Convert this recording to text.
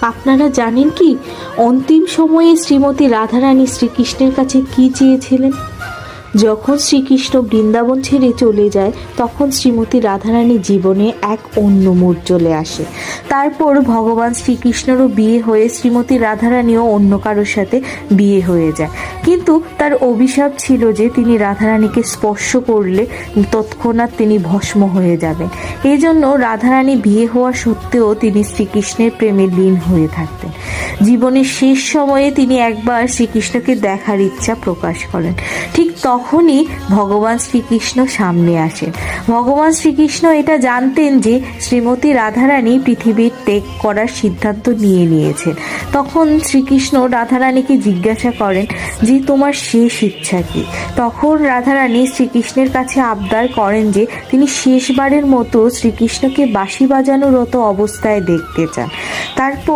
আপনারা জানেন কি অন্তিম সময়ে শ্রীমতী রাধারানী শ্রীকৃষ্ণের কাছে কি চেয়েছিলেন? যখন শ্রীকৃষ্ণ বৃন্দাবন ছেড়ে চলে যায় তখন শ্রীমতী রাধারানীর জীবনে এক অন্য মোড় চলে আসে। তারপর ভগবান শ্রীকৃষ্ণেরও বিয়ে হয়ে শ্রীমতী রাধারানীও অন্য কারোর সাথে বিয়ে হয়ে যায়। কিন্তু তার অভিশাপ ছিল যে তিনি রাধারানীকে স্পর্শ করলে তৎক্ষণাৎ তিনি ভস্ম হয়ে যাবেন। এই জন্য রাধারানী বিয়ে হওয়া সত্ত্বেও তিনি শ্রীকৃষ্ণের প্রেমে লীন হয়ে থাকতেন। জীবনের শেষ সময়ে তিনি একবার শ্রীকৃষ্ণকে দেখার ইচ্ছা প্রকাশ করেন। ঠিক তখনই ভগবান শ্রীকৃষ্ণ সামনে আসেন। ভগবান শ্রীকৃষ্ণ এটা জানতেন যে শ্রীমতী রাধারানী পৃথিবীর ত্যাগ করার সিদ্ধান্ত নিয়েছেন। তখন শ্রীকৃষ্ণ রাধারানীকে জিজ্ঞাসা করেন যে তোমার শেষ ইচ্ছা কি? তখন রাধারানী শ্রীকৃষ্ণের কাছে আবদার করেন যে তিনি শেষবারের মতো শ্রীকৃষ্ণকে বাঁশি বাজানোরত অবস্থায় দেখতে চান। তারপর